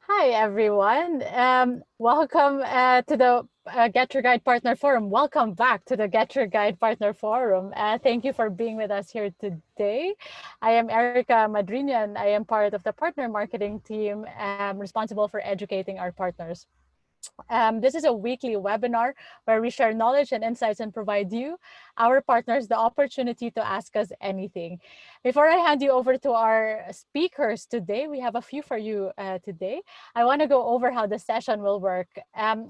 Hi, everyone. Welcome to the Get Your Guide Partner Forum. Welcome back to the Get Your Guide Partner Forum. Thank you for being with us here today. I am Erica Madrinian. I am part of the partner marketing team responsible for educating our partners. This is a weekly webinar where we share knowledge and insights and provide you, our partners, the opportunity to ask us anything. Before I hand you over to our speakers today, we have a few for you today. I want to go over how the session will work.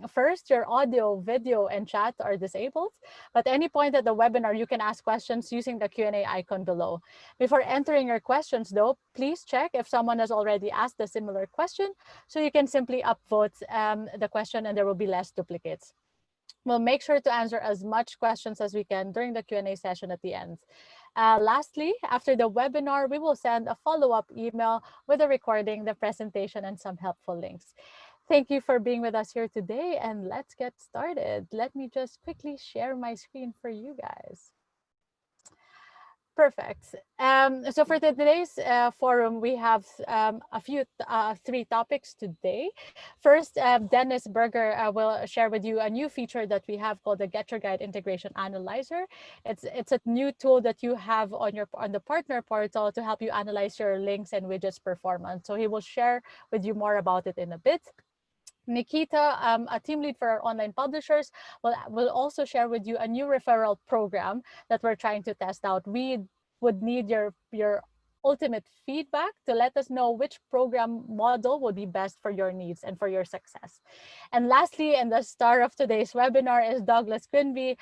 First, your audio, video, and chat are disabled, but at any point at the webinar, you can ask questions using the Q&A icon below. Before entering your questions, though, please check if someone has already asked a similar question, so you can simply upvote the question and there will be less duplicates. We'll make sure to answer as much questions as we can during the Q&A session at the end. Lastly, after the webinar, we will send a follow-up email with a recording, the presentation, and some helpful links. Thank you for being with us here today, and let's get started. Let me just quickly share my screen for you guys. Perfect. So for today's forum, we have three topics today. First, Dennis Berger will share with you a new feature that we have called the Get Your Guide Integration Analyzer. It's a new tool that you have on the partner portal to help you analyze your links and widgets performance. So he will share with you more about it in a bit. Nikita, a team lead for our online publishers, will also share with you a new referral program that we're trying to test out. We would need your ultimate feedback to let us know which program model would be best for your needs and for your success. And lastly, and the star of today's webinar is Douglas Quinby,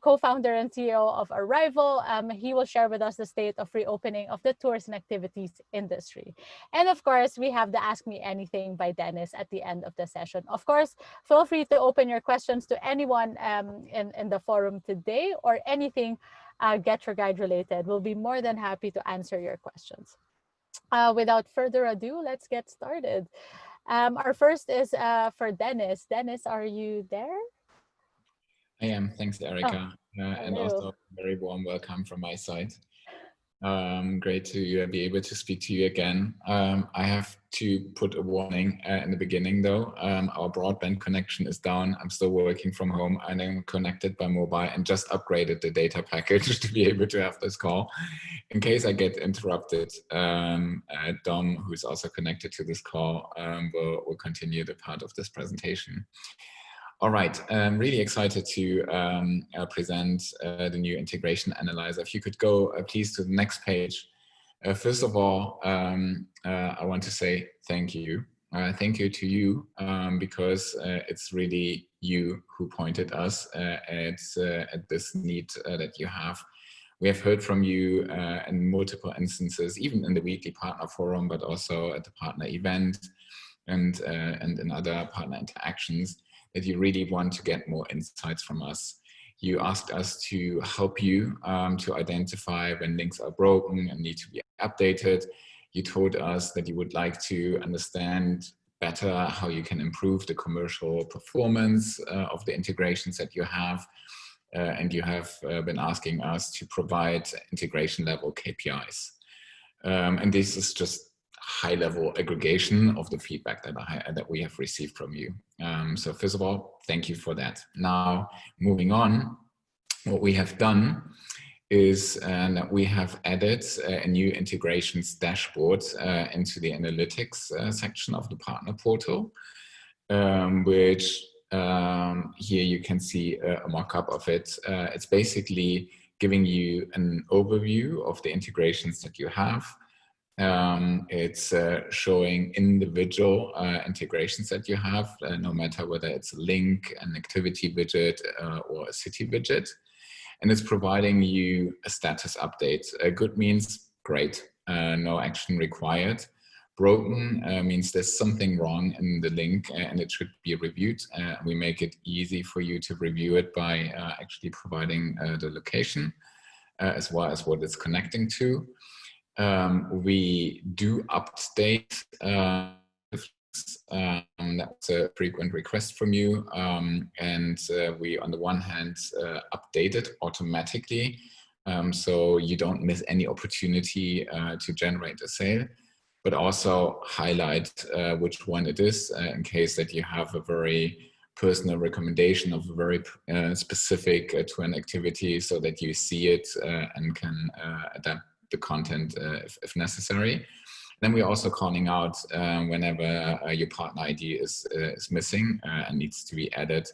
co-founder and CEO of Arrival. He will share with us the state of reopening of the tours and activities industry. And of course, we have the Ask Me Anything by Dennis at the end of the session. Of course, feel free to open your questions to anyone in the forum today or anything Get Your Guide related. We'll be more than happy to answer your questions. Without further ado, let's get started. Our first is for Dennis. Dennis, are you there? I am. Thanks, Erica. And Hello. also very warm welcome from my side. Great to be able to speak to you again. I have to put a warning in the beginning though. Our broadband connection is down. I'm still working from home and I'm connected by mobile and just upgraded the data package to be able to have this call. In case I get interrupted, Dom, who's also connected to this call, will continue the part of this presentation. All right, I'm really excited to present the new integration analyzer. If you could go please to the next page. First of all, I want to say thank you. Thank you to you because it's really you who pointed us at this need that you have. We have heard from you in multiple instances, even in the weekly partner forum, but also at the partner event and in other partner interactions, that you really want to get more insights from us. You asked us to help you to identify when links are broken and need to be updated. You told us that you would like to understand better how you can improve the commercial performance of the integrations that you have. And you have been asking us to provide integration level KPIs. And this is just high-level aggregation of the feedback that we have received from you. So first of all, thank you for that. Now, moving on, what we have done is that we have added a new integrations dashboard into the analytics section of the partner portal, which here you can see a mock-up of it. It's basically giving you an overview of the integrations that you have. It's showing individual integrations that you have, no matter whether it's a link, an activity widget, or a city widget. And it's providing you a status update. Good means great, no action required. Broken means there's something wrong in the link and it should be reviewed. We make it easy for you to review it by actually providing the location as well as what it's connecting to. We do update, that's a frequent request from you, and we on the one hand update it automatically, so you don't miss any opportunity to generate a sale. but also highlight which one it is in case that you have a very personal recommendation of a very specific to an activity, so that you see it and can adapt the content if necessary. Then we're also calling out whenever your partner ID is missing and needs to be added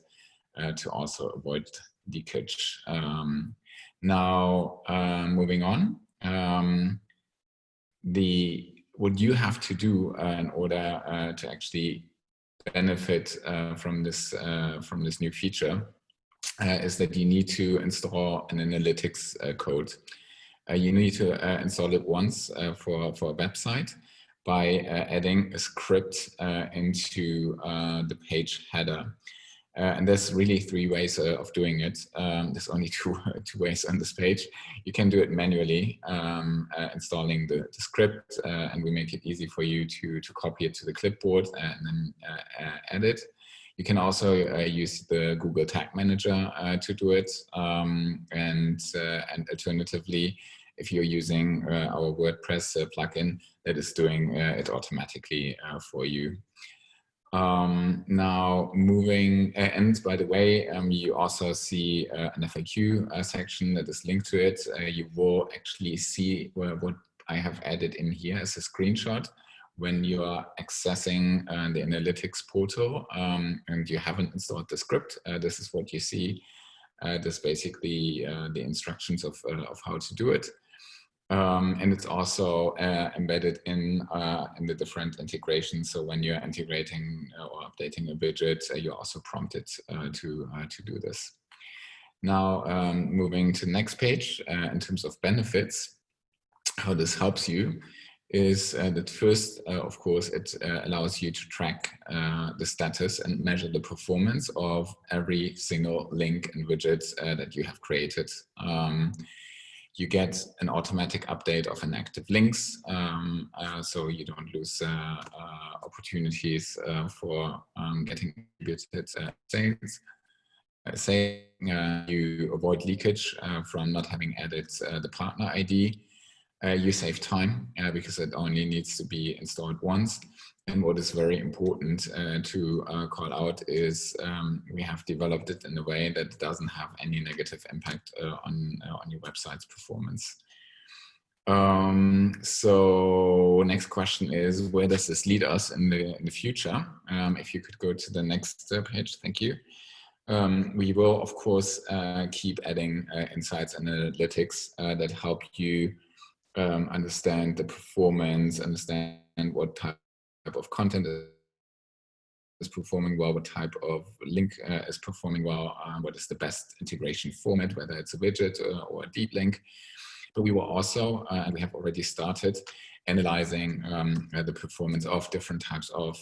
to also avoid leakage. Now, moving on, what you have to do in order to actually benefit from this new feature is that you need to install an analytics code. You need to install it once for a website by adding a script into the page header. And there's really 3 ways of doing it. There's only two ways on this page. You can do it manually, installing the script, and we make it easy for you to copy it to the clipboard and then add it. You can also use the Google Tag Manager to do it, and alternatively, if you're using our WordPress plugin, that is doing it automatically for you. Now moving, and by the way, you also see an FAQ section that is linked to it. You will actually see what I have added in here as a screenshot when you are accessing the analytics portal and you haven't installed the script. This is what you see. This is basically the instructions of how to do it. And it's also embedded in the different integrations. So when you're integrating or updating a widget, you're also prompted to do this. Now, moving to the next page, in terms of benefits, how this helps you is that first, of course, it allows you to track the status and measure the performance of every single link and widget that you have created. You get an automatic update of inactive links, so you don't lose opportunities for getting attributed sales. You avoid leakage from not having added the partner ID. You save time because it only needs to be installed once. And what is very important to call out is we have developed it in a way that doesn't have any negative impact on your website's performance. So next question is, where does this lead us in the future? If you could go to the next page, thank you. We will, of course, keep adding insights and analytics that help you understand the performance, understand what type of content is performing well, what type of link is performing well, what is the best integration format, whether it's a widget or a deep link. But we will also, and we have already started, analyzing the performance of different types of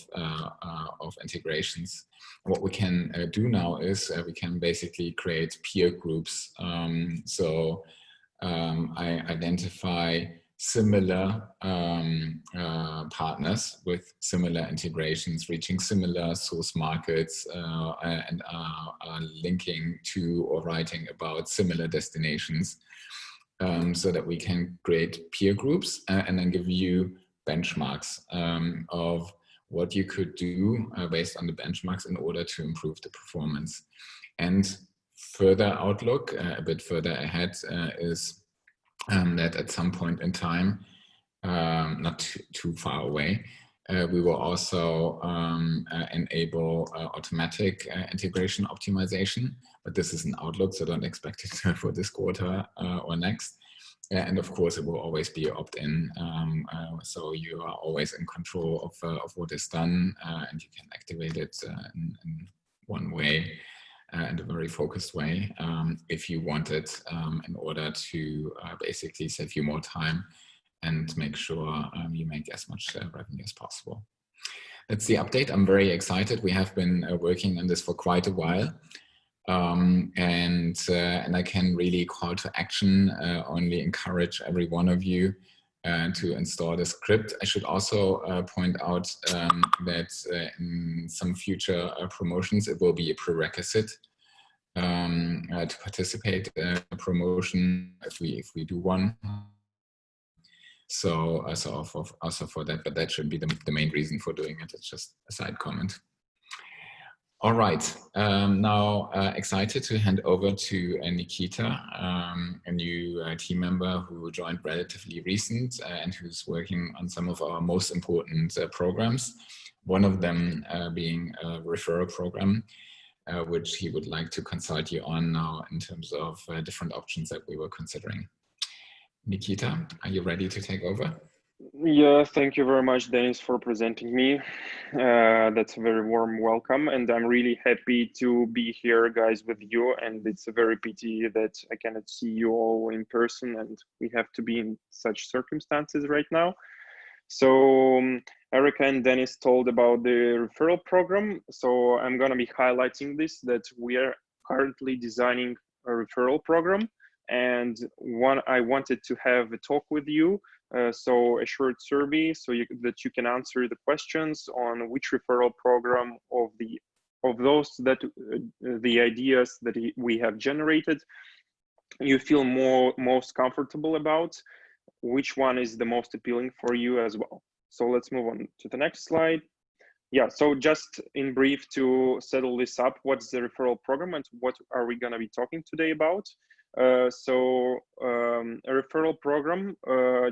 integrations. What we can do now is we can basically create peer groups. So I identify similar partners with similar integrations, reaching similar source markets, and are linking to or writing about similar destinations, so that we can create peer groups and then give you benchmarks of what you could do based on the benchmarks in order to improve the performance. And further outlook, a bit further ahead, is that at some point in time, not too far away, we will also enable automatic integration optimization, but this is an outlook, so don't expect it for this quarter or next. And of course, it will always be opt-in, so you are always in control of what is done, and you can activate it in one way, in a very focused way, if you want it, in order to basically save you more time and make sure you make as much revenue as possible. That's the update. I'm very excited. We have been working on this for quite a while. And I can really call to action, only encourage every one of you to install the script. I should also point out that in some future promotions, it will be a prerequisite to participate in a promotion if we do one. So also for that, but that shouldn't be the main reason for doing it. It's just a side comment. All right, now excited to hand over to Nikita, a new team member who joined relatively recent and who's working on some of our most important programs. One of them being a referral program, which he would like to consult you on now in terms of different options that we were considering. Nikita, are you ready to take over? Yeah, thank you very much, Dennis, for presenting me. That's a very warm welcome, and I'm really happy to be here, guys, with you. And it's a very pity that I cannot see you all in person, and we have to be in such circumstances right now. So Erica and Dennis told about the referral program. So I'm going to be highlighting this, that we are currently designing a referral program. And I wanted to have a talk with you. So a short survey so that you can answer the questions on which referral program of those that the ideas that we have generated you feel most comfortable about, which one is the most appealing for you as well. So let's move on to the next slide. Yeah, so just in brief to settle this up, what's the referral program and what are we going to be talking today about? A referral program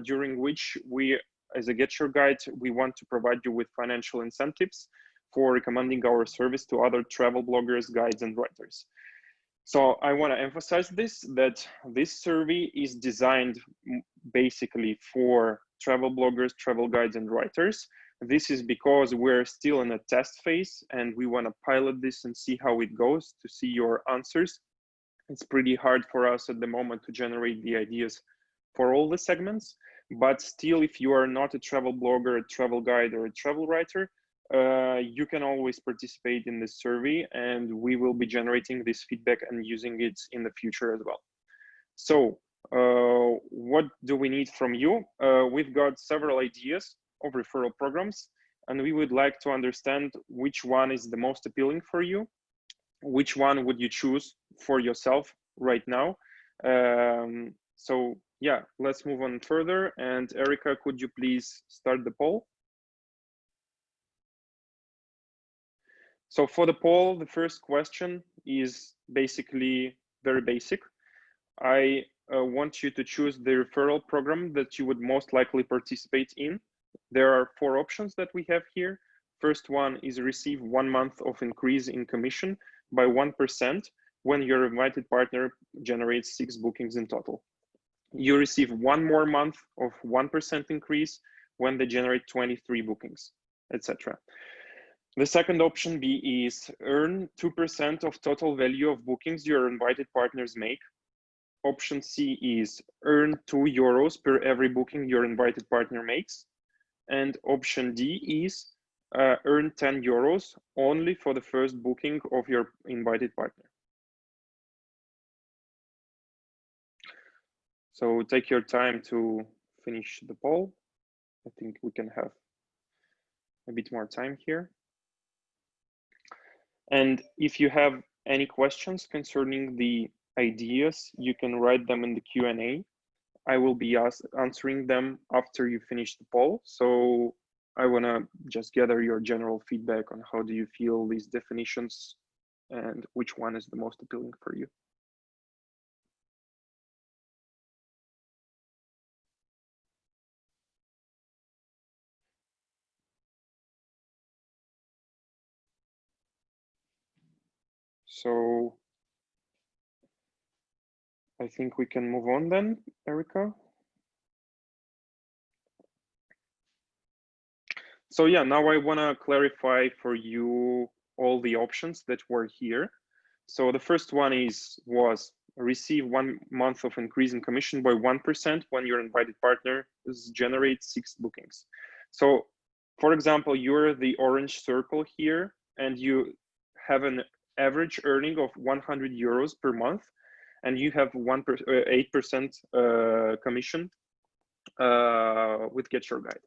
during which we, as a GetYourGuide, we want to provide you with financial incentives for recommending our service to other travel bloggers, guides, and writers. So I want to emphasize this, that this survey is designed basically for travel bloggers, travel guides, and writers. This is because we're still in a test phase and we want to pilot this and see how it goes to see your answers. It's pretty hard for us at the moment to generate the ideas for all the segments, but still, if you are not a travel blogger, a travel guide, or a travel writer, you can always participate in this survey and we will be generating this feedback and using it in the future as well. So what do we need from you? We've got several ideas of referral programs and we would like to understand which one is the most appealing for you. Which one would you choose for yourself right now? So yeah, let's move on further. And Erica, could you please start the poll? So for the poll, the first question is basically very basic. I want you to choose the referral program that you would most likely participate in. There are 4 options that we have here. First one is receive 1 month of increase in commission by 1% when your invited partner generates 6 bookings in total. You receive 1 more month of 1% increase when they generate 23 bookings, etc. The second option B is earn 2% of total value of bookings your invited partners make. Option C is earn €2 per every booking your invited partner makes. And option D is earn €10 only for the first booking of your invited partner. So take your time to finish the poll. I think we can have a bit more time here. And if you have any questions concerning the ideas, you can write them in the Q&A. I will be answering them after you finish the poll. So I want to just gather your general feedback on how do you feel these definitions and which one is the most appealing for you. So I think we can move on then, Erica. So yeah, now I want to clarify for you all the options that were here. So the first one was receive 1 month of increase in commission by 1% when your invited partner generates 6 bookings. So for example, you're the orange circle here and you have an average earning of €100 per month and you have 8% commission with GetYourGuide.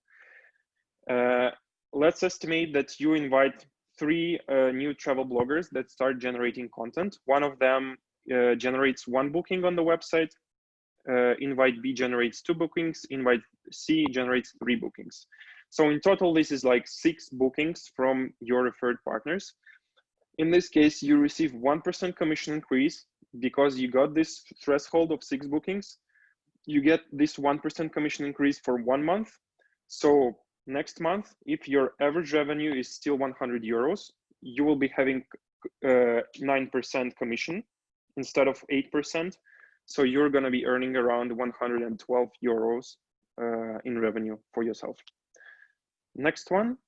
Let's estimate that you invite 3 new travel bloggers that start generating content. One of them generates 1 booking on the website. invite B generates 2 bookings, invite C generates 3 bookings. So in total, this is like 6 bookings from your referred partners. In this case, you receive 1% commission increase because you got this threshold of 6 bookings. You get this 1% commission increase for 1 month. So next month, if your average revenue is still 100 euros, you will be having 9% commission instead of 8%. So you're going to be earning around 112 euros in revenue for yourself. Next one.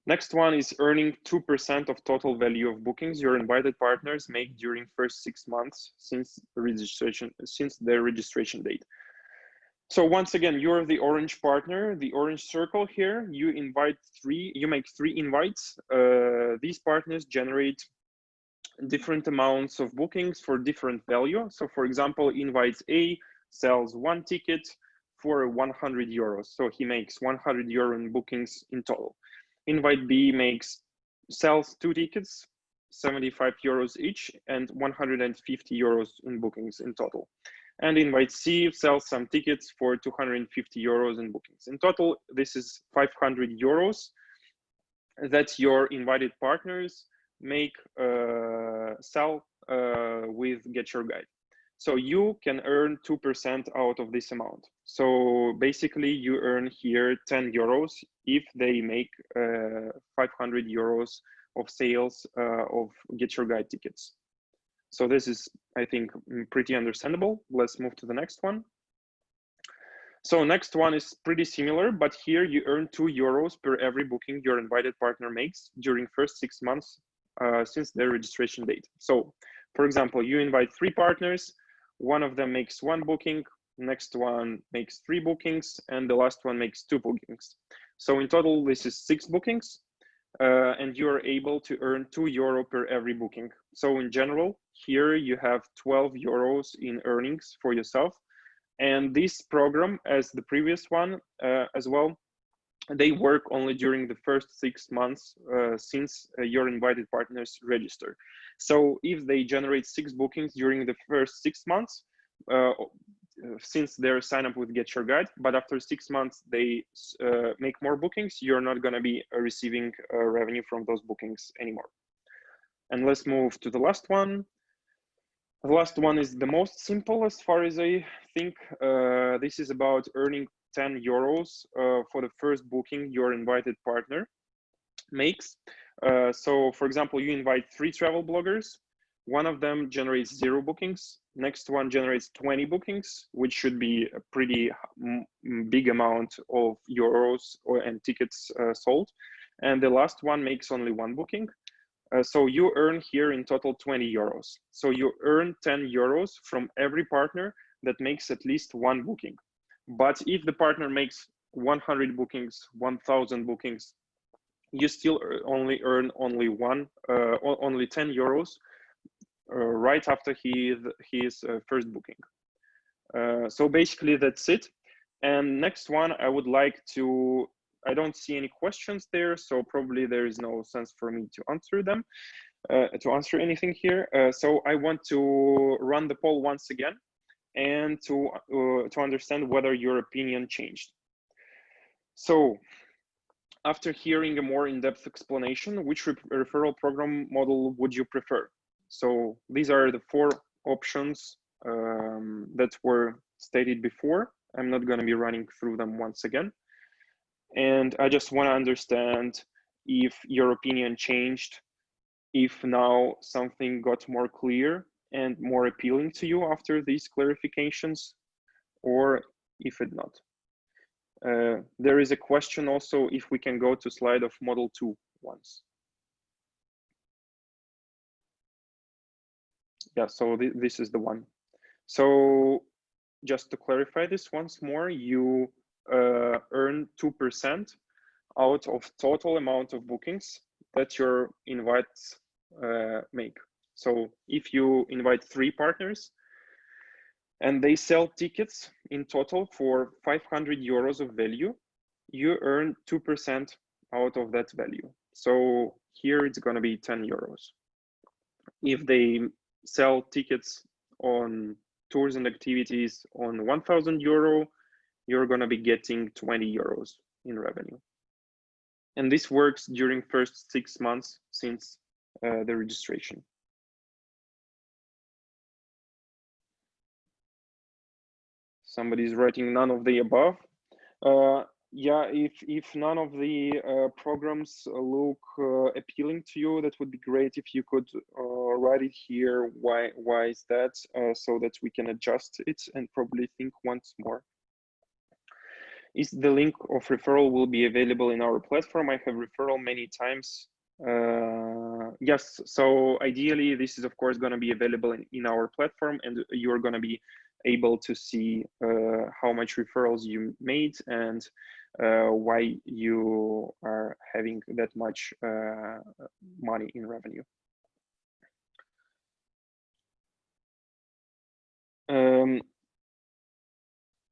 Next one is earning 2% of total value of bookings your invited partners make during first 6 months since their registration date. So once again, you're the orange partner, the orange circle here. You make 3 invites. These partners generate different amounts of bookings for different value. So for example, invite A sells 1 ticket for 100 euros. So he makes 100 euro in bookings in total. Invite B sells 2 tickets, 75 euros each, and 150 euros in bookings in total. And invite C sells some tickets for 250 euros in bookings. In total, this is 500 euros that your invited partners sell with GetYourGuide. So you can earn 2% out of this amount. So basically you earn here 10 euros if they make 500 euros of sales of GetYourGuide tickets. So this is, I think, pretty understandable. Let's move to the next one. So next one is pretty similar, but here you earn 2 euros per every booking your invited partner makes during first 6 months since their registration date. So for example, you invite 3 partners, one of them makes 1 booking, next one makes 3 bookings, and the last one makes 2 bookings. So in total, this is 6 bookings, and you are able to earn 2 euro per every booking. So in general, here you have 12 euros in earnings for yourself. And this program, as the previous one as well, they work only during the first 6 months since your invited partners register. So if they generate 6 bookings during the first 6 months, since they're signed up with GetYourGuide, but after 6 months they make more bookings, you're not going to be receiving revenue from those bookings anymore. And let's move to the last one. The last one is the most simple as far as I think. This is about earning 10 euros for the first booking your invited partner makes. So for example, you invite 3 travel bloggers. One of them generates 0 bookings. Next one generates 20 bookings, which should be a pretty big amount of euros and tickets sold. And the last one makes only 1 booking. So you earn here in total 20 euros. So you earn 10 euros from every partner that makes at least 1 booking. But if the partner makes 100 bookings, 1,000 bookings, you still only earn only 10 euros right after his first booking. So basically that's it. And next one, I don't see any questions there, so probably there is no sense for me to answer them, to answer anything here. So I want to run the poll once again and to understand whether your opinion changed. So after hearing a more in-depth explanation, which referral program model would you prefer? So these are the 4 options that were stated before. I'm not going to be running through them once again. And I just want to understand if your opinion changed, if now something got more clear and more appealing to you after these clarifications, or if it not. There is a question also if we can go to slide of model 2 once. Yeah, so this is the one. So just to clarify this once more, you earn 2% out of total amount of bookings that your invites make. So if you invite 3 partners and they sell tickets in total for 500 euros of value, you earn 2% out of that value. So here it's going to be 10 euros. If they sell tickets on tours and activities on 1,000 euro, you're going to be getting 20 euros in revenue. And this works during first 6 months since the registration. Somebody's writing none of the above. Yeah, if none of the programs look appealing to you, that would be great if you could write it here. Why is that? So that we can adjust it and probably think once more. Is the link of referral will be available in our platform? I have referral many times. Yes, so ideally this is of course going to be available in our platform, and you're going to be able to see how much referrals you made and why you are having that much money in revenue.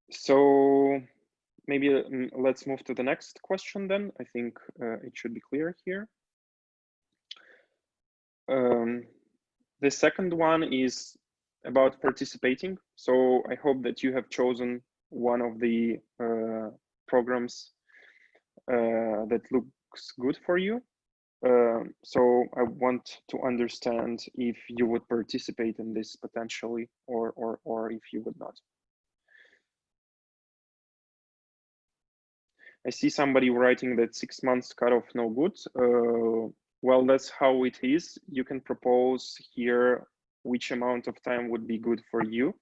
So maybe let's move to the next question then. I think it should be clear here. The second one is about participating. So I hope that you have chosen one of the programs that looks good for you. So I want to understand if you would participate in this potentially, or if you would not. I see somebody writing that 6 months cutoff no good. Well, that's how it is. You can propose here which amount of time would be good for you,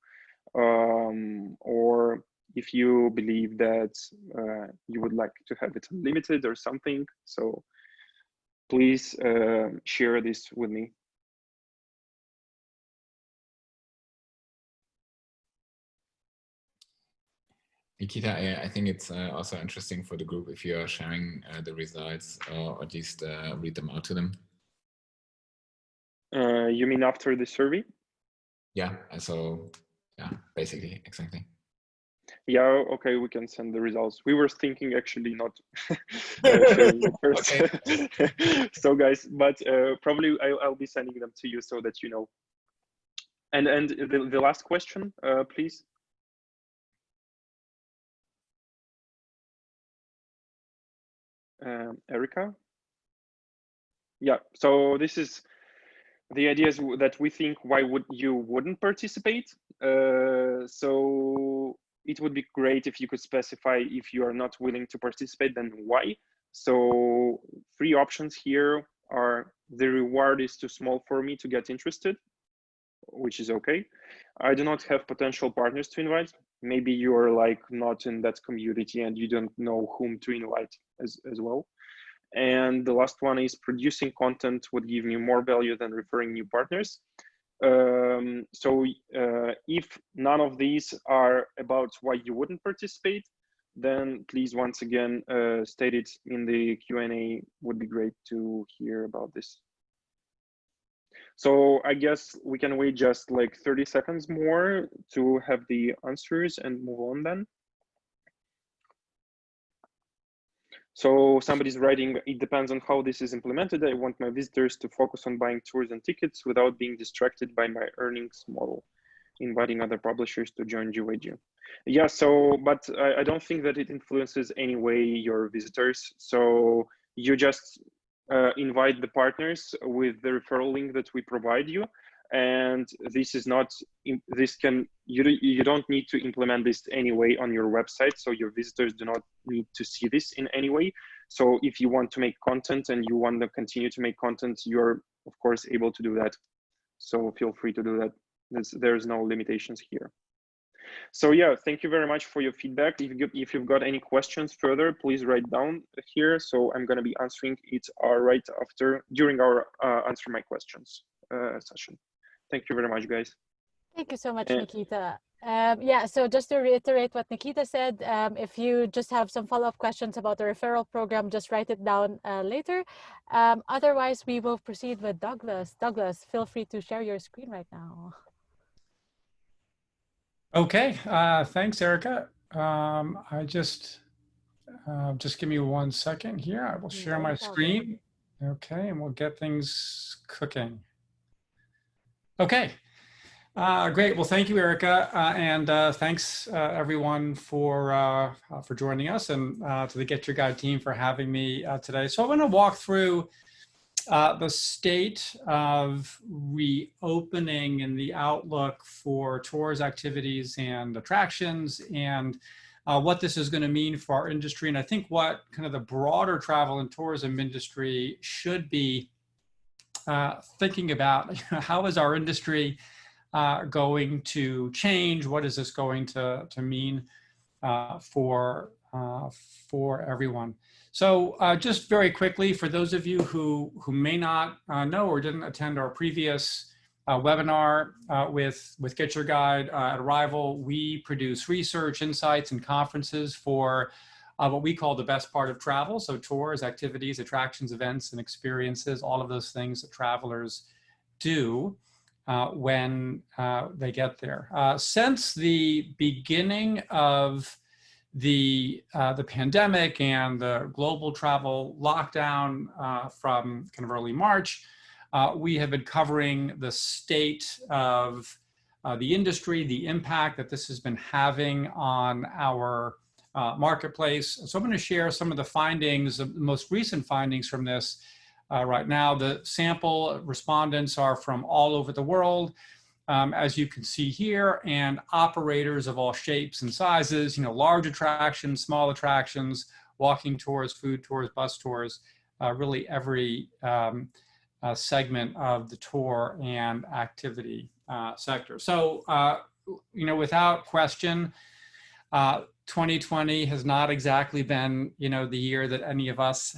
or if you believe that you would like to have it unlimited or something. So please share this with me. Nikita, I think it's also interesting for the group if you are sharing the results, or at least read them out to them. You mean after the survey? Yeah, so yeah, basically, exactly. Yeah, okay, we can send the results. We were thinking actually not sharing it first. Okay. So guys, but probably I'll be sending them to you so that you know. And the last question, please. Erica? Yeah, so this is the idea is that we think why wouldn't participate. So it would be great if you could specify if you are not willing to participate, then why. So 3 options here are: the reward is too small for me to get interested, which is okay. I do not have potential partners to invite. Maybe you're like not in that community and you don't know whom to invite as well. And the last one is: producing content would give me more value than referring new partners. So if none of these are about why you wouldn't participate, then please once again state it in the Q&A. Would be great to hear about this. So I guess we can wait just like 30 seconds more to have the answers and move on then. So somebody's writing, it depends on how this is implemented. I want my visitors to focus on buying tours and tickets without being distracted by my earnings model, inviting other publishers to join GetYourGuide. Yeah, so, but I don't think that it influences any way your visitors. So you just invite the partners with the referral link that we provide you. And this is not, you don't need to implement this anyway on your website. So your visitors do not need to see this in any way. So if you want to make content and you want to continue to make content, you're of course able to do that. So feel free to do that. There's no limitations here. So yeah, thank you very much for your feedback. If you've got any questions further, please write down here. So I'm going to be answering it right after, during our answer my questions session. Thank you very much, guys. Thank you so much, Nikita. Yeah, so just to reiterate what Nikita said, if you just have some follow-up questions about the referral program, just write it down later. Otherwise, we will proceed with Douglas. Douglas, feel free to share your screen right now. Okay, thanks, Erica. I just give me 1 second here. I will share my screen. Okay, and we'll get things cooking. Okay, Great. Well, thank you, Erica, and thanks everyone for joining us, and to the Get Your Guide team for having me today. So I want to walk through the state of reopening and the outlook for tours, activities, and attractions, and what this is going to mean for our industry, and I think what kind of the broader travel and tourism industry should be thinking about. How is our industry going to change? What is this going to mean for everyone? So just very quickly, for those of you who may not know or didn't attend our previous webinar with Get Your Guide at Arrival, we produce research, insights, and conferences for what we call the best part of travel. So tours, activities, attractions, events, and experiences, all of those things that travelers do when they get there. Since the beginning of the pandemic and the global travel lockdown from kind of early March, we have been covering the state of the industry, the impact that this has been having on our marketplace. So I'm going to share some of the findings, the most recent findings from this right now. The sample respondents are from all over the world, as you can see here, and operators of all shapes and sizes, large attractions, small attractions, walking tours, food tours, bus tours, really every segment of the tour and activity sector. So, without question, 2020 has not exactly been, the year that any of us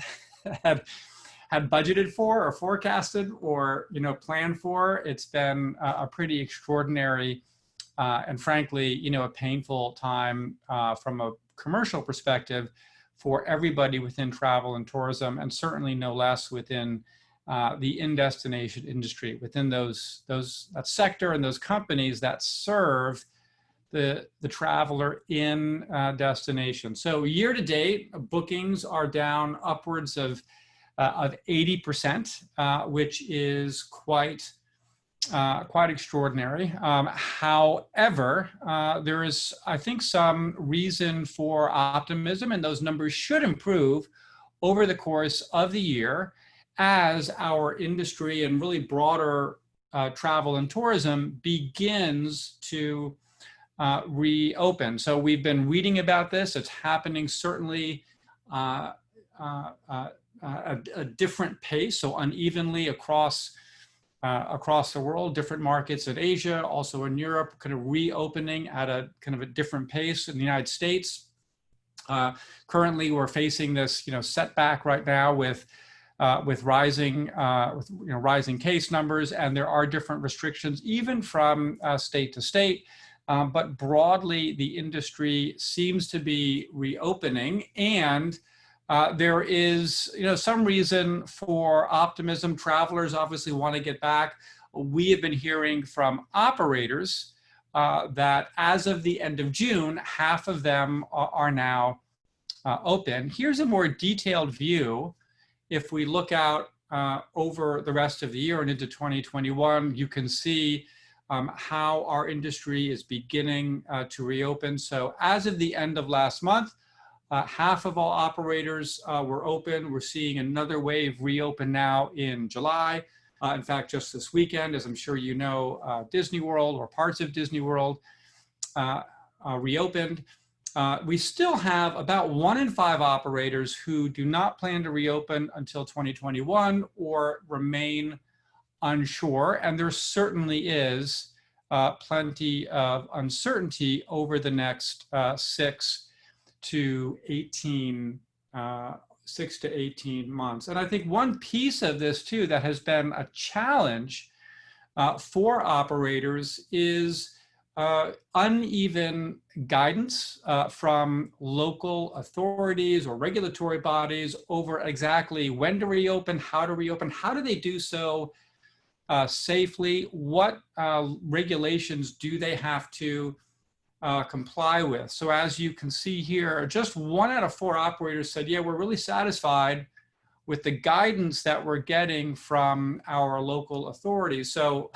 had budgeted for or forecasted or, planned for. It's been a pretty extraordinary and frankly, a painful time from a commercial perspective for everybody within travel and tourism, and certainly no less within the in-destination industry, within that sector and those companies that serve the traveler in destination. So year to date, bookings are down upwards of 80%, which is quite extraordinary. However, there is, I think, some reason for optimism, and those numbers should improve over the course of the year as our industry and really broader travel and tourism begins to reopen. So we've been reading about this. It's happening certainly at a different pace, so unevenly across the world, different markets in Asia, also in Europe, kind of reopening at a kind of a different pace. In the United States, currently we're facing this setback right now with rising rising case numbers, and there are different restrictions even from state to state. But broadly, the industry seems to be reopening, and there is some reason for optimism. Travelers obviously want to get back. We have been hearing from operators that as of the end of June, half of them are now open. Here's a more detailed view. If we look out over the rest of the year and into 2021, you can see how our industry is beginning to reopen. So as of the end of last month, half of all operators were open. We're seeing another wave reopen now in July. In fact, just this weekend, as I'm sure you know, Disney World or parts of Disney World reopened. We still have about 1 in 5 operators who do not plan to reopen until 2021 or remain unsure, and there certainly is plenty of uncertainty over the next 6 to 18 months. And I think one piece of this too that has been a challenge for operators is uneven guidance from local authorities or regulatory bodies over exactly when to reopen, how do they do so safely, what regulations do they have to comply with. So as you can see here, just 1 out of 4 operators said, yeah, we're really satisfied with the guidance that we're getting from our local authorities. So,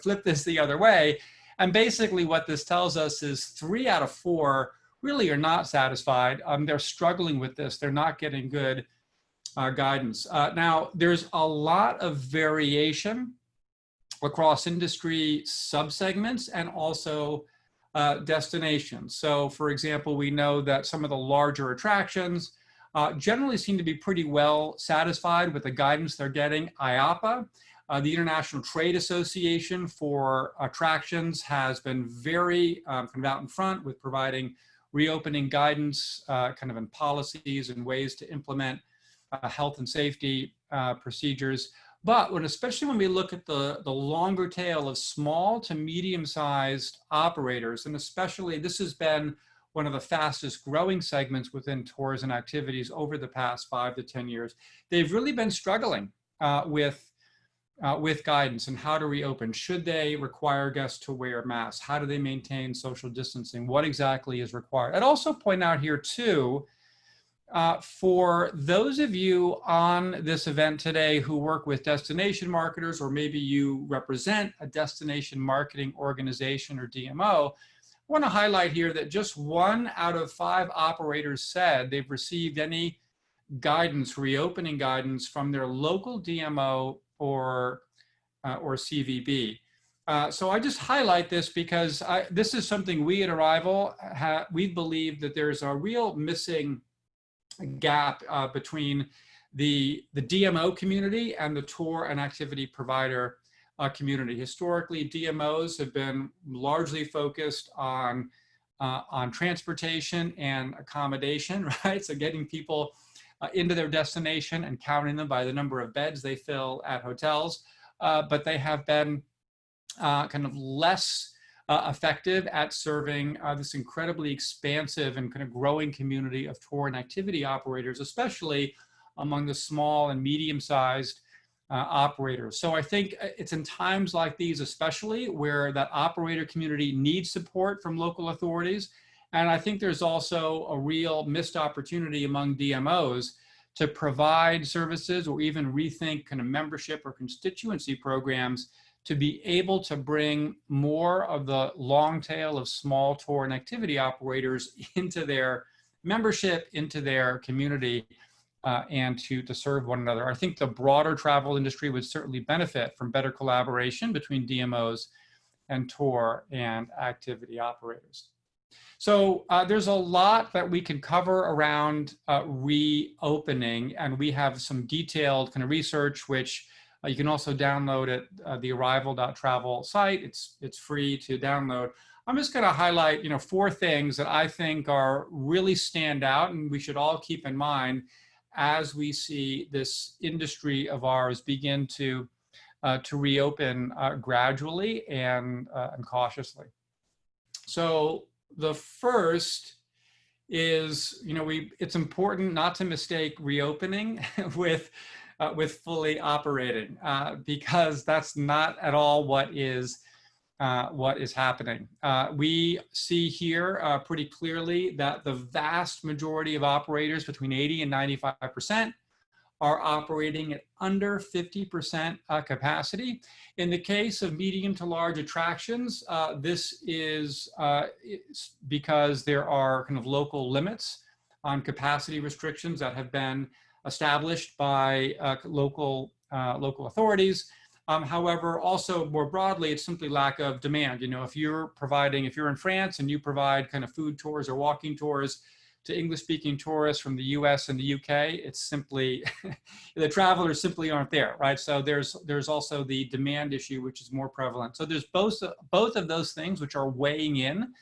flip this the other way. And basically what this tells us is 3 out of 4 really are not satisfied. They're struggling with this. They're not getting good guidance. Now, there's a lot of variation across industry subsegments and also destinations. So for example, we know that some of the larger attractions generally seem to be pretty well satisfied with the guidance they're getting. IAAPA, the International Trade Association for Attractions, has been very kind of out in front with providing reopening guidance kind of in policies and ways to implement health and safety procedures. But especially when we look at the longer tail of small to medium-sized operators, and especially this has been one of the fastest growing segments within tours and activities over the past 5 to 10 years, they've really been struggling with guidance and how to reopen. Should they require guests to wear masks? How do they maintain social distancing? What exactly is required? I'd also point out here too, for those of you on this event today who work with destination marketers, or maybe you represent a destination marketing organization or DMO, I want to highlight here that just 1 out of 5 operators said they've received any guidance, reopening guidance from their local DMO or CVB. So I just highlight this because this is something we at Arrival, we believe that there's a real missing gap between the DMO community and the tour and activity provider community. Historically, DMOs have been largely focused on transportation and accommodation, right? So getting people into their destination and counting them by the number of beds they fill at hotels. But they have been kind of less effective at serving this incredibly expansive and kind of growing community of tour and activity operators, especially among the small and medium-sized operators. So I think it's in times like these, especially where that operator community needs support from local authorities. And I think there's also a real missed opportunity among DMOs to provide services or even rethink kind of membership or constituency programs to be able to bring more of the long tail of small tour and activity operators into their membership, into their community, and to serve one another. I think the broader travel industry would certainly benefit from better collaboration between DMOs and tour and activity operators. So there's a lot that we can cover around reopening, and we have some detailed kind of research, which you can also download at the arrival.travel site. It's free to download. I'm just going to highlight 4 things that I think are really stand out and we should all keep in mind as we see this industry of ours begin to reopen gradually and cautiously. So the first is, it's important not to mistake reopening with fully operating, because that's not at all what is happening. We see here pretty clearly that the vast majority of operators, between 80 and 95%, are operating at under 50% capacity. In the case of medium to large attractions, this is because there are kind of local limits on capacity restrictions that have been established by local authorities. However, also more broadly, it's simply lack of demand. If you're in France and you provide kind of food tours or walking tours to English-speaking tourists from the US and the UK, it's simply, the travelers simply aren't there, right? So there's also the demand issue, which is more prevalent. So there's both of those things which are weighing in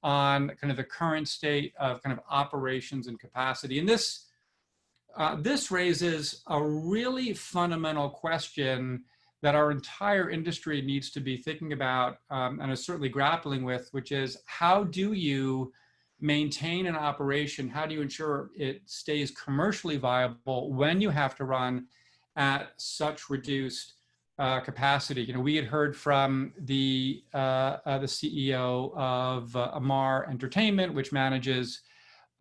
on kind of the current state of kind of operations and capacity. And this raises a really fundamental question that our entire industry needs to be thinking about and is certainly grappling with, which is, how do you maintain an operation? How do you ensure it stays commercially viable when you have to run at such reduced capacity? We had heard from the CEO of Amar Entertainment, which manages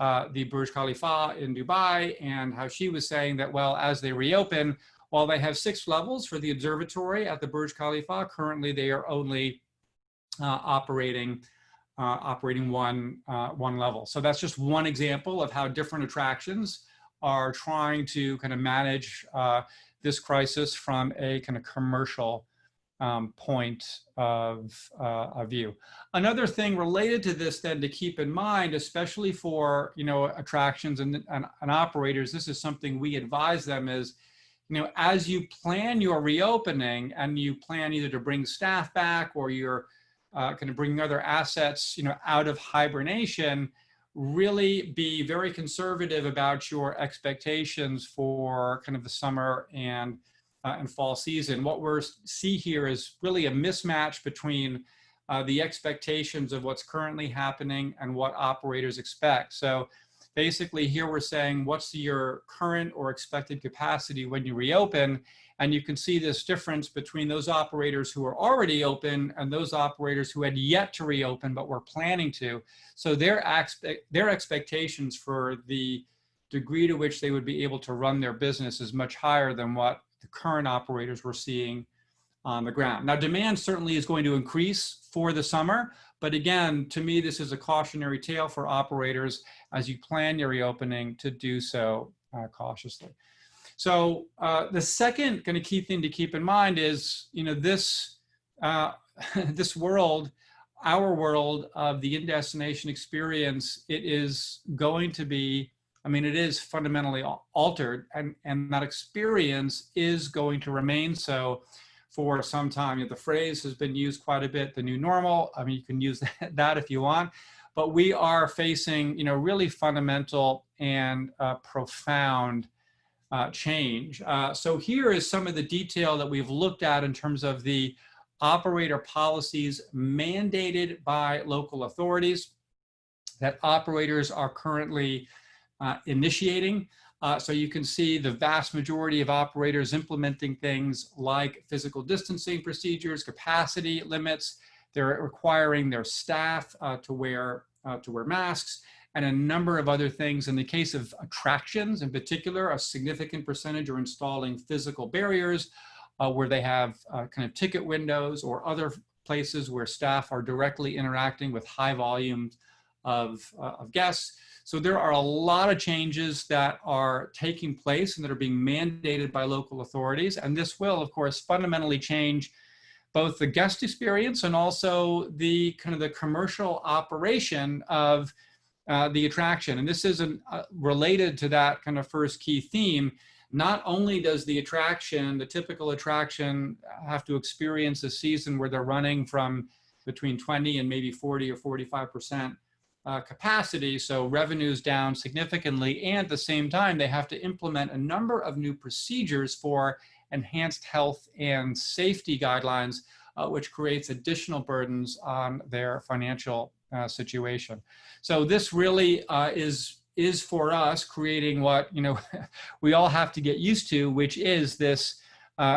the Burj Khalifa in Dubai, and how she was saying that, well, as they reopen, while they have 6 levels for the observatory at the Burj Khalifa, currently they are only operating one level. So that's just one example of how different attractions are trying to kind of manage this crisis from a kind of commercial point of view. Another thing related to this then to keep in mind, especially for, attractions and operators, this is something we advise them is, as you plan your reopening and you plan either to bring staff back or you're kind of bringing other assets, out of hibernation, really be very conservative about your expectations for kind of the summer and fall season. What we're see here is really a mismatch between the expectations of what's currently happening and what operators expect. So basically here we're saying, what's your current or expected capacity when you reopen? And you can see this difference between those operators who are already open and those operators who had yet to reopen but were planning to. So their expectations for the degree to which they would be able to run their business is much higher than what the current operators were seeing on the ground. Now, demand certainly is going to increase for the summer, but again, to me, this is a cautionary tale for operators as you plan your reopening to do so cautiously. So the second kind of key thing to keep in mind is, this this world, our world of the in-destination experience, it is going to be, it is fundamentally altered, and that experience is going to remain so for some time. The phrase has been used quite a bit, the new normal. You can use that if you want, but we are facing, really fundamental and profound change. So here is some of the detail that we've looked at in terms of the operator policies mandated by local authorities that operators are currently initiating. So you can see the vast majority of operators implementing things like physical distancing procedures, capacity limits. They're requiring their staff to wear masks, and a number of other things. In the case of attractions in particular, a significant percentage are installing physical barriers where they have kind of ticket windows or other places where staff are directly interacting with high volumes of guests. So there are a lot of changes that are taking place and that are being mandated by local authorities. And this will, of course, fundamentally change both the guest experience and also the kind of the commercial operation of the attraction. And this isn't related to that kind of first key theme. Not only does the attraction, the typical attraction, have to experience a season where they're running from between 20 and maybe 40 or 45% capacity, so revenues down significantly, and at the same time they have to implement a number of new procedures for enhanced health and safety guidelines, which creates additional burdens on their financial situation. So this really is for us creating what we all have to get used to, which is this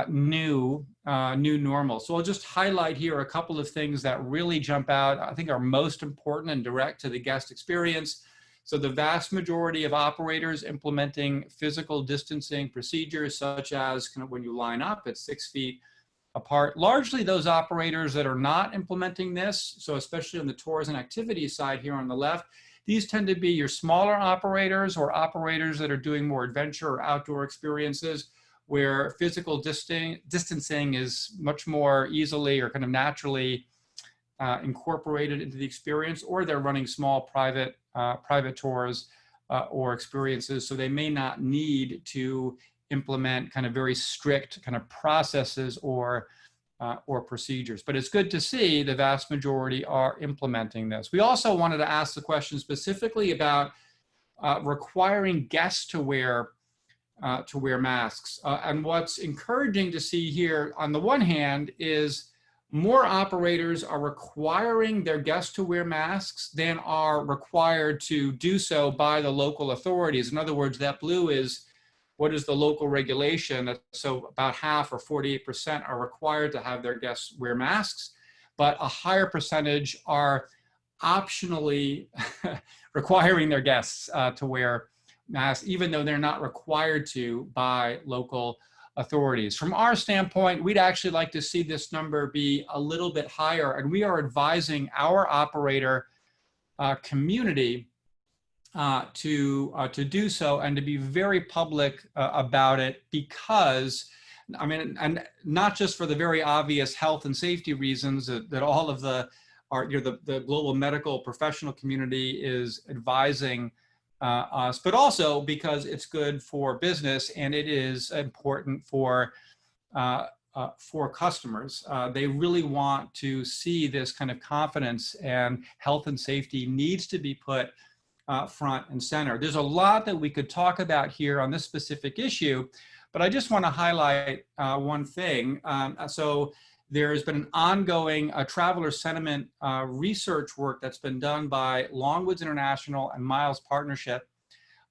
new normal. So I'll just highlight here a couple of things that really jump out, I think are most important and direct to the guest experience. So the vast majority of operators implementing physical distancing procedures, such as kind of when you line up at 6 feet apart. Largely those operators that are not implementing this, so especially on the tours and activities side here on the left, these tend to be your smaller operators or operators that are doing more adventure or outdoor experiences, where physical distancing is much more easily or kind of naturally incorporated into the experience, or they're running small private tours or experiences, so they may not need to implement kind of very strict kind of processes or procedures. But it's good to see the vast majority are implementing this. We also wanted to ask the question specifically about requiring guests to wear masks. And what's encouraging to see here, on the one hand, is more operators are requiring their guests to wear masks than are required to do so by the local authorities. In other words, that blue is what is the local regulation. So about half or 48% are required to have their guests wear masks, but a higher percentage are optionally requiring their guests to wear masks, even though they're not required to by local authorities. From our standpoint, we'd actually like to see this number be a little bit higher, and we are advising our operator community to do so and to be very public about it, because I mean, and not just for the very obvious health and safety reasons that all of the global medical professional community is advising us, but also because it's good for business and it is important for customers. They really want to see this kind of confidence, and health and safety needs to be put front and center. There's a lot that we could talk about here on this specific issue, but I just want to highlight one thing. So there's been an ongoing traveler sentiment research work that's been done by Longwoods International and Miles Partnership,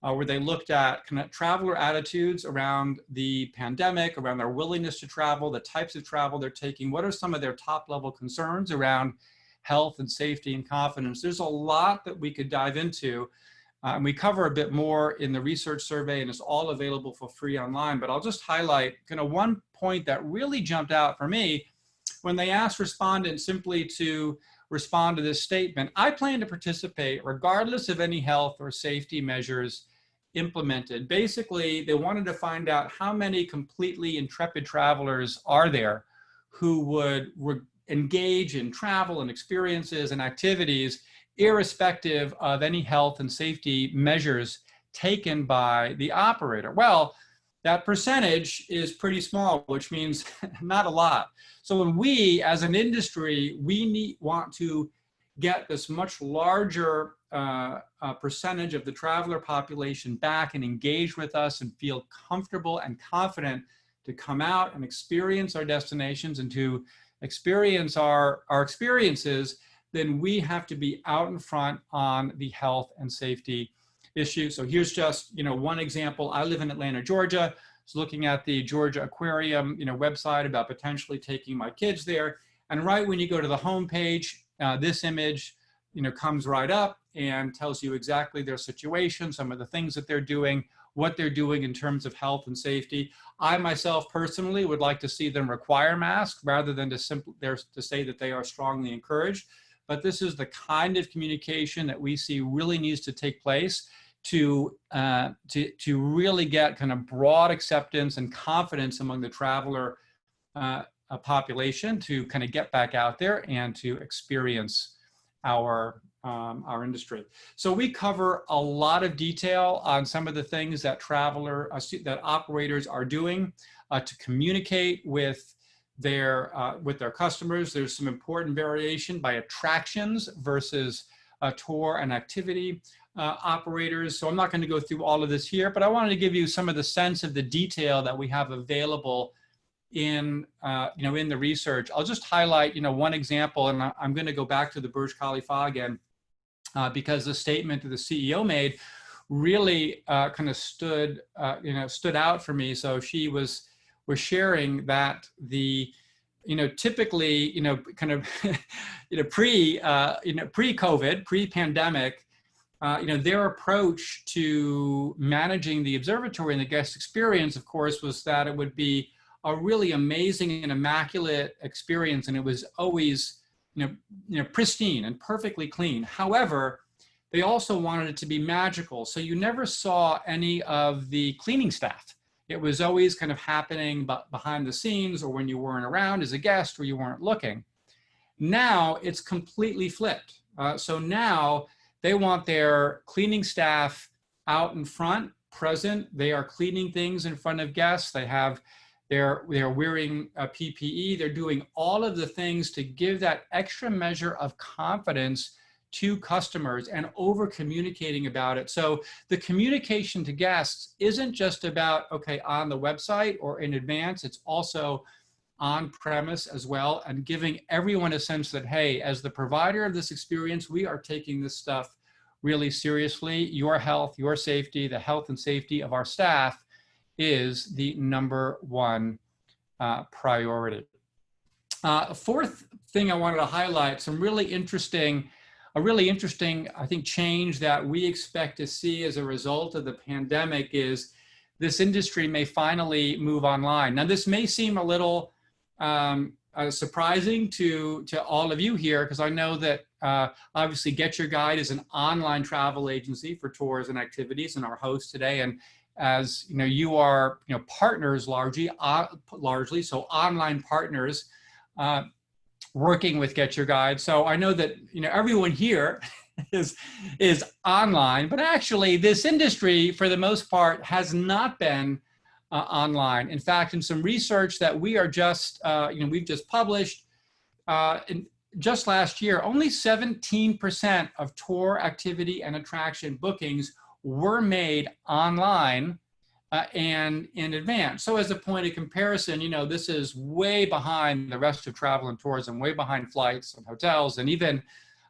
where they looked at kind of traveler attitudes around the pandemic, around their willingness to travel, the types of travel they're taking, what are some of their top level concerns around health and safety and confidence. There's a lot that we could dive into, and we cover a bit more in the research survey, and it's all available for free online. But I'll just highlight kind of one point that really jumped out for me when they asked respondents simply to respond to this statement: I plan to participate regardless of any health or safety measures implemented. Basically, they wanted to find out how many completely intrepid travelers are there who would engage in travel and experiences and activities irrespective of any health and safety measures taken by the operator. Well, that percentage is pretty small, which means not a lot. So when we, as an industry, want to get this much larger percentage of the traveler population back and engage with us and feel comfortable and confident to come out and experience our destinations and to experience our experiences, then we have to be out in front on the health and safety issue. So here's just one example. I live in Atlanta, Georgia. So looking at the Georgia Aquarium website about potentially taking my kids there, and right when you go to the home page, this image comes right up and tells you exactly their situation, some of the things that they're doing, what they're doing in terms of health and safety. I myself personally would like to see them require masks rather than to say that they are strongly encouraged. But this is the kind of communication that we see really needs to take place to really get kind of broad acceptance and confidence among the traveler population to kind of get back out there and to experience our industry. So we cover a lot of detail on some of the things that that operators are doing to communicate with their customers. There's some important variation by attractions versus tour and activity operators. So I'm not going to go through all of this here, but I wanted to give you some of the sense of the detail that we have available in in the research. I'll just highlight one example, and I'm going to go back to the Burj Khalifa again because the statement that the CEO made really kind of stood out for me. So she was sharing that the typically kind of pre-COVID, pre-pandemic, their approach to managing the observatory and the guest experience, of course, was that it would be a really amazing and immaculate experience, and it was always pristine and perfectly clean. However, they also wanted it to be magical, so you never saw any of the cleaning staff. It was always kind of happening behind the scenes, or when you weren't around as a guest or you weren't looking. Now it's completely flipped. So now they want their cleaning staff out in front, present. They are cleaning things in front of guests. They're wearing PPE. They're doing all of the things to give that extra measure of confidence to customers and over communicating about it. So the communication to guests isn't just about, okay, on the website or in advance, it's also on premise as well, and giving everyone a sense that, hey, as the provider of this experience, we are taking this stuff really seriously. Your health, your safety, the health and safety of our staff is the #1 priority. Fourth thing I wanted to highlight, a really interesting, I think, change that we expect to see as a result of the pandemic is this industry may finally move online. Now, this may seem a little surprising to all of you here, because I know that obviously Get Your Guide is an online travel agency for tours and activities, and our host today. And as you know, you are partners largely, so online partners working with Get Your Guide. So I know that everyone here is online, but actually this industry for the most part has not been online. In fact, in some research that we are just we've just published just last year, only 17% of tour activity and attraction bookings were made online and in advance. So as a point of comparison, this is way behind the rest of travel and tourism, way behind flights and hotels, and even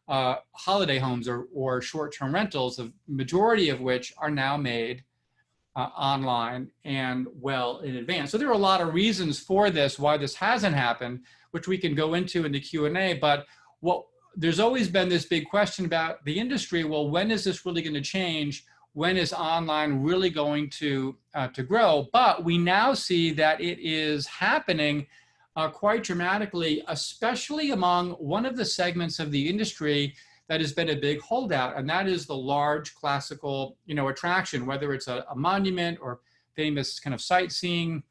holiday homes or short-term rentals, the majority of which are now made online and well in advance. So there are a lot of reasons for this, why this hasn't happened, which we can go into in the Q&A, but there's always been this big question about the industry. Well, when is this really going to change? When is online really going to grow? But we now see that it is happening quite dramatically, especially among one of the segments of the industry that has been a big holdout, and that is the large classical, attraction, whether it's a monument or famous kind of sightseeing,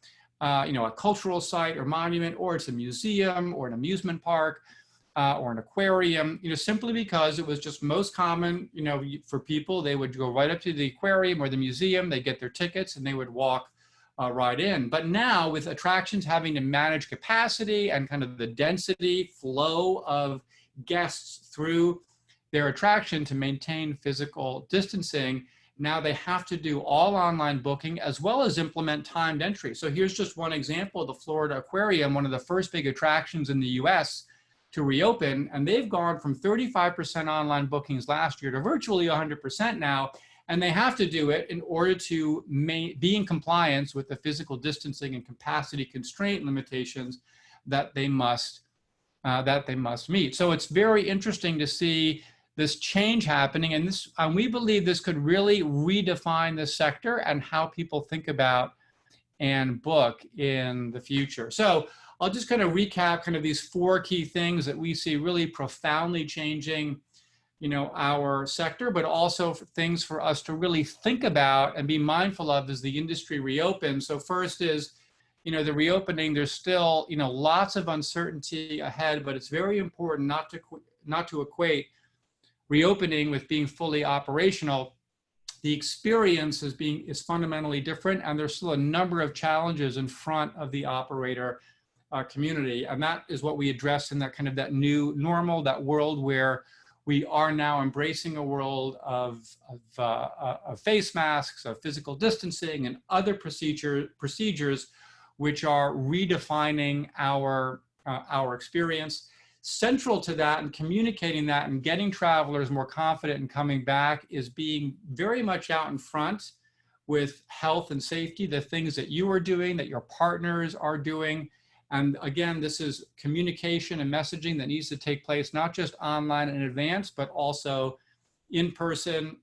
a cultural site or monument, or it's a museum or an amusement park or an aquarium, simply because it was just most common, for people. They would go right up to the aquarium or the museum, they get their tickets, and they would walk right in. But now with attractions having to manage capacity and kind of the density flow of guests through their attraction to maintain physical distancing, now they have to do all online booking as well as implement timed entry. So here's just one example of the Florida Aquarium, one of the first big attractions in the US to reopen, and they've gone from 35% online bookings last year to virtually 100% now, and they have to do it in order to be in compliance with the physical distancing and capacity constraint limitations that they must meet. So it's very interesting to see this change happening, and we believe this could really redefine the sector and how people think about and book in the future. So I'll just kind of recap kind of these 4 key things that we see really profoundly changing, our sector, but also things for us to really think about and be mindful of as the industry reopens. So first is, the reopening. There's still, lots of uncertainty ahead, but it's very important not to equate reopening with being fully operational. The experience is fundamentally different, and there's still a number of challenges in front of the operator community, and that is what we address in that new normal, that world where we are now embracing a world of face masks, of physical distancing, and other procedures which are redefining our experience. Central to that and communicating that and getting travelers more confident in coming back is being very much out in front with health and safety, the things that you are doing, that your partners are doing. And again, this is communication and messaging that needs to take place, not just online in advance, but also in person,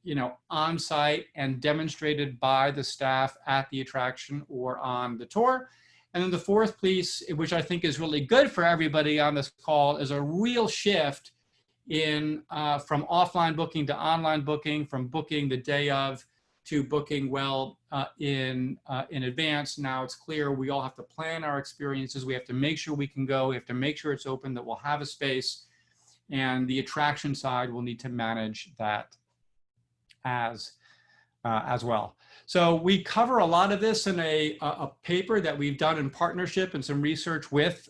on site, and demonstrated by the staff at the attraction or on the tour. And then the 4th piece, which I think is really good for everybody on this call, is a real shift in from offline booking to online booking, from booking the day of to booking well in advance. Now it's clear we all have to plan our experiences. We have to make sure we can go. We have to make sure it's open, that we'll have a space, and the attraction side will need to manage that as well. So we cover a lot of this in a paper that we've done in partnership and some research with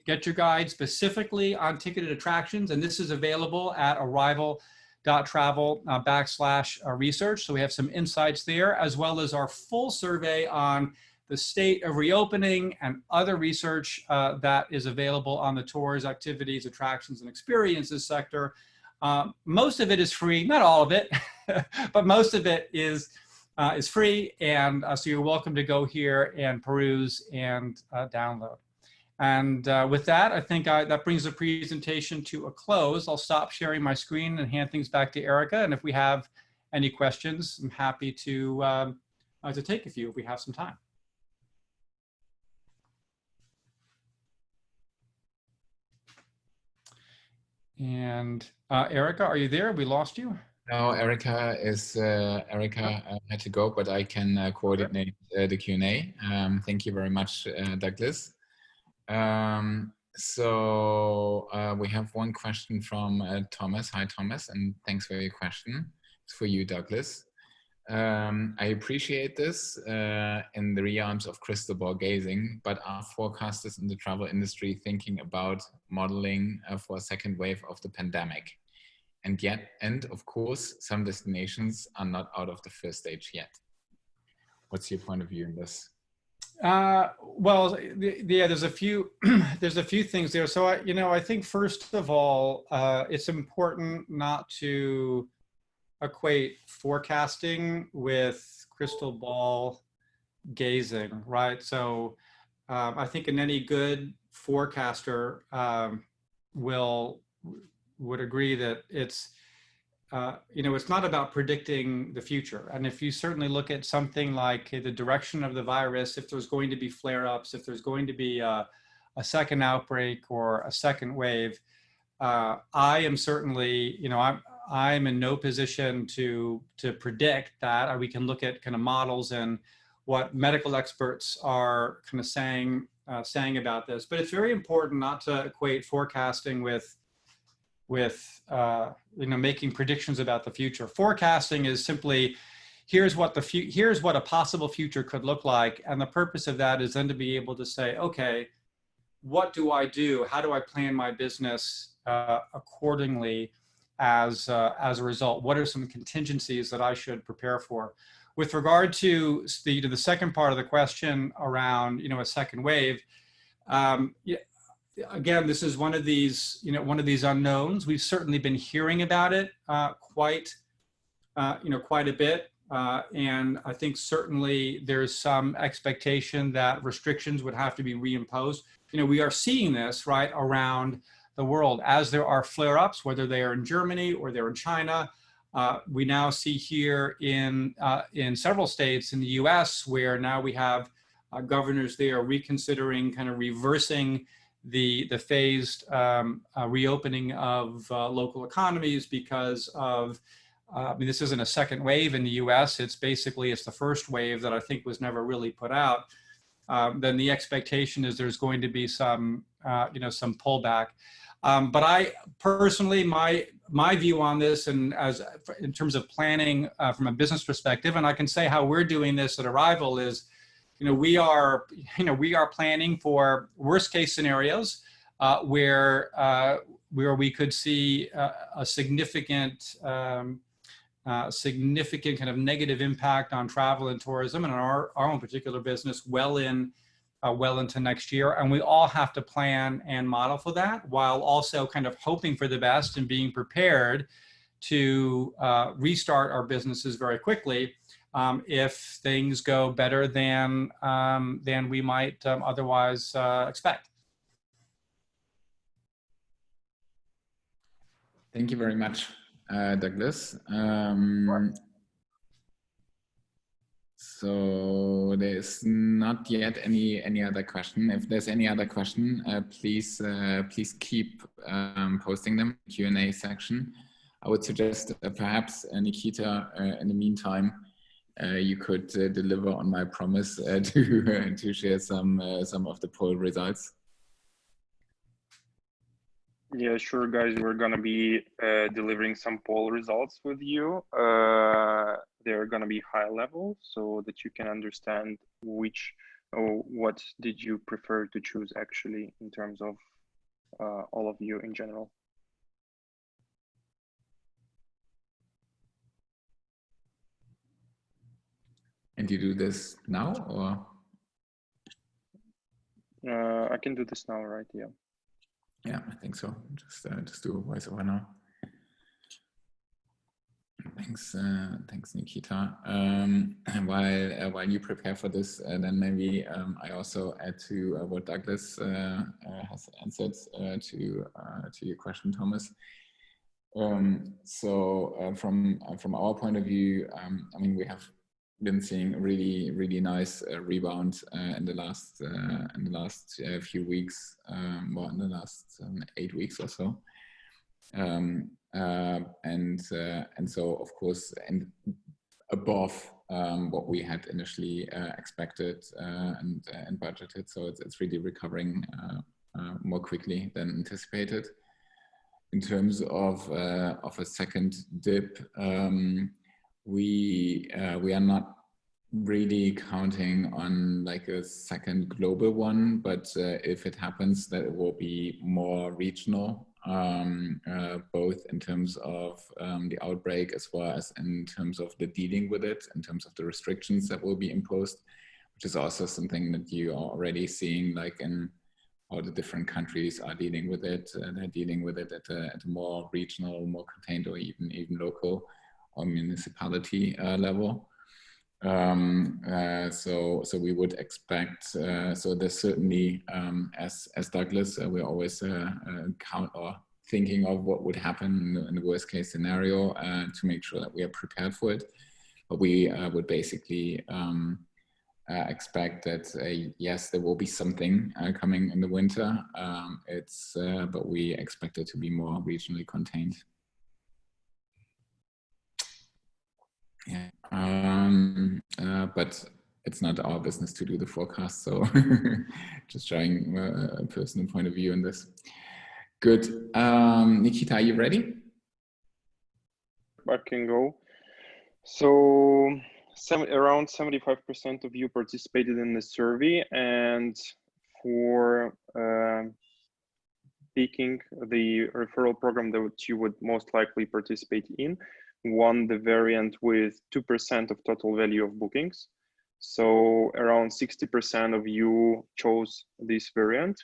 Get Your Guide, specifically on ticketed attractions. And this is available at arrival.travel/research. So we have some insights there, as well as our full survey on the state of reopening and other research that is available on the tours, activities, attractions, and experiences sector. Most of it is free, not all of it, but most of it is free, and so you're welcome to go here and peruse and download. And with that, I think that brings the presentation to a close. I'll stop sharing my screen and hand things back to Erica, and if we have any questions, I'm happy to to take a few if we have some time. And Erica, are you there? We lost you. No, Erica had to go, but I can coordinate the Q&A. Thank you very much, Douglas. So we have one question from Thomas. Hi, Thomas, and thanks for your question. It's for you, Douglas. I appreciate this in the realms of crystal ball gazing, but are forecasters in the travel industry thinking about modeling for a second wave of the pandemic? And of course, some destinations are not out of the first stage yet. What's your point of view in this? Well, yeah, there's a few things there. So I think first of all, it's important not to equate forecasting with crystal ball gazing, right? So I think any good forecaster would agree that it's it's not about predicting the future. And if you certainly look at something like the direction of the virus, if there's going to be flare-ups, if there's going to be a second outbreak or a second wave, I am certainly, I'm in no position to predict that. We can look at kind of models and what medical experts are kind of saying about this. But it's very important not to equate forecasting with making predictions about the future. Forecasting is simply here's what a possible future could look like, and the purpose of that is then to be able to say, okay, what do I do? How do I plan my business accordingly as a result? What are some contingencies that I should prepare for? With regard to the second part of the question around a second wave, again, this is one of these unknowns. We've certainly been hearing about it quite a bit, and I think certainly there's some expectation that restrictions would have to be reimposed. We are seeing this right around the world as there are flare-ups, whether they are in Germany or they're in China. We now see here in several states in the U.S. where now we have governors there reconsidering, kind of reversing the phased reopening of local economies because of, this isn't a second wave in the US, it's the first wave that I think was never really put out. Then the expectation is there's going to be some pullback. But I personally, my view on this, and in terms of planning from a business perspective, and I can say how we're doing this at Arrival is, we are planning for worst case scenarios where we could see a significant kind of negative impact on travel and tourism and our own particular business well into next year. And we all have to plan and model for that while also kind of hoping for the best and being prepared to restart our businesses very quickly if things go better than we might otherwise expect. Thank you very much, Douglas. So there's not yet any other question. If there's any other question, please keep posting them in the Q&A section. I would suggest perhaps Nikita, in the meantime, you could deliver on my promise to share some of the poll results. Yeah, sure, guys. We're gonna be delivering some poll results with you. They're gonna be high level so that you can understand what did you prefer to choose actually in terms of all of you in general. And you do this now, or? I can do this now, right? Yeah. Yeah, I think so. Just do a voiceover now. Thanks, Nikita. And while you prepare for this, then maybe I also add to what Douglas has answered to your question, Thomas. So from our point of view, I mean, been seeing a really nice rebound in the last few weeks, more in the last 8 weeks or so. And so of course, and above what we had initially expected and budgeted. So it's really recovering more quickly than anticipated. In terms of a second dip, we are not really counting on like a second global one, but if it happens, that it will be more regional, both in terms of the outbreak as well as in terms of the dealing with it, in terms of the restrictions that will be imposed, which is also something that you are already seeing, like in all the different countries are dealing with it. They're dealing with it at a more regional, more contained, or even local or municipality level. So we would expect, so there's certainly, as Douglas, we're always thinking of what would happen in the worst case scenario to make sure that we are prepared for it. But we would basically expect that, yes, there will be something coming in the winter. But we expect it to be more regionally contained. Yeah, but it's not our business to do the forecast, so just showing a personal point of view on this. Good. Nikita, are you ready? I can go. So around 75% of you participated in the survey, and for picking the referral program that you would most likely participate in, won the variant with 2% of total value of bookings. So around 60% of you chose this variant.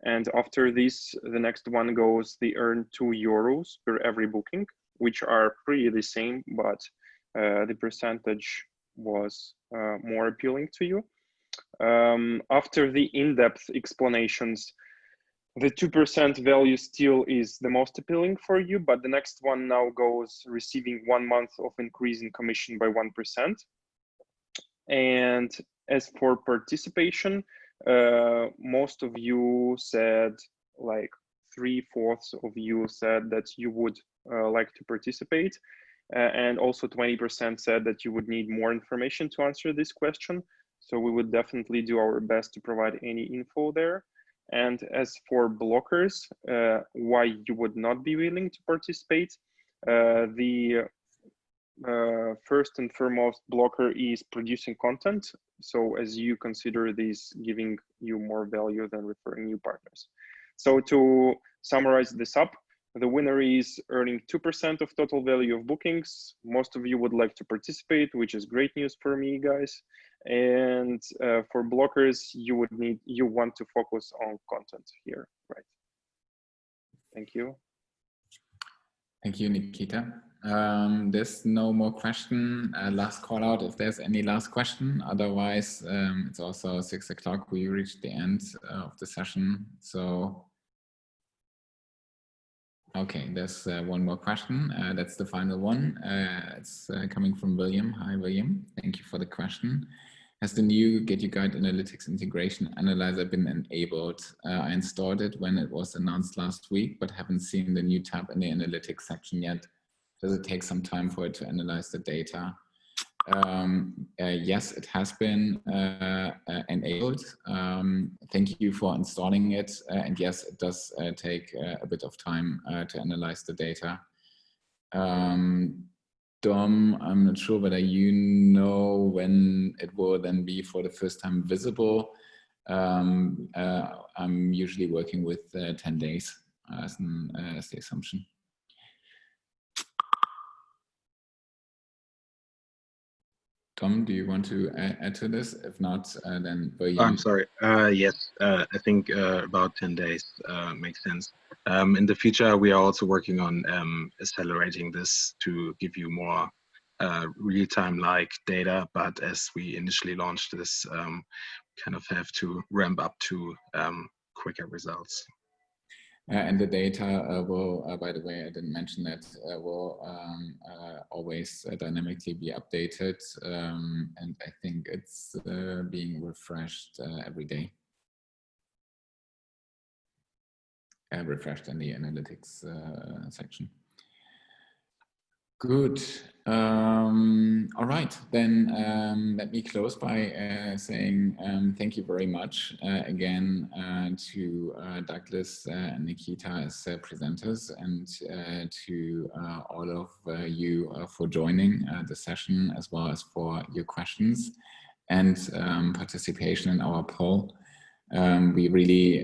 And after this, the next one goes, they earn €2 per every booking, which are pretty the same, but the percentage was more appealing to you. After the in-depth explanations, the 2% value still is the most appealing for you, but the next one now goes receiving 1 month of increase in commission by 1%. And as for participation, most of you said, like 3/4 of you said that you would like to participate. And also 20% said that you would need more information to answer this question. So we would definitely do our best to provide any info there. And as for blockers, why you would not be willing to participate, the first and foremost blocker is producing content. So as you consider this giving you more value than referring new partners. So to summarize this up, the winner is earning 2% of total value of bookings. Most of you would like to participate, which is great news for me, guys. And for blockers, you want to focus on content here, right? Thank you. Thank you, Nikita. There's no more question. Last call out if there's any last question. Otherwise, it's also 6 o'clock. We reached the end of the session. So, okay, there's one more question. That's the final one. It's coming from William. Hi, William. Thank you for the question. Has the new GetYourGuide Analytics Integration Analyzer been enabled? I installed it when it was announced last week, but haven't seen the new tab in the analytics section yet. Does it take some time for it to analyze the data? Yes, it has been enabled. Thank you for installing it. And yes, it does take a bit of time to analyze the data. Dom, I'm not sure whether you know when it will then be for the first time visible. I'm usually working with 10 days as the assumption. Tom, do you want to add to this? If not, then William. I'm sorry. Yes, I think about 10 days makes sense. In the future, we are also working on accelerating this to give you more real-time-like data. But as we initially launched this, kind of have to ramp up to quicker results. And the data will, by the way, I didn't mention that, will always dynamically be updated. And I think it's being refreshed every day. Refreshed in the analytics section. Good. All right, then let me close by saying thank you very much again to Douglas and Nikita as presenters, and to all of you for joining the session, as well as for your questions and participation in our poll. We really,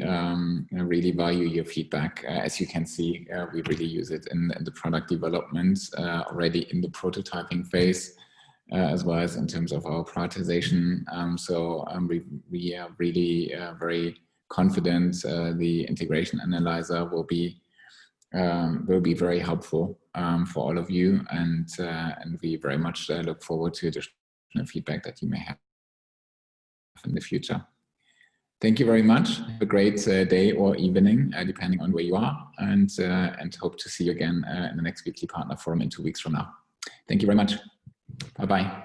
really value your feedback. As you can see, we really use it in the product development already in the prototyping phase, as well as in terms of our prioritization. We are really very confident the integration analyzer will be very helpful for all of you, and we very much look forward to additional feedback that you may have in the future. Thank you very much. Have a great day or evening, depending on where you are, and hope to see you again in the next weekly partner forum in 2 weeks from now. Thank you very much. Bye-bye.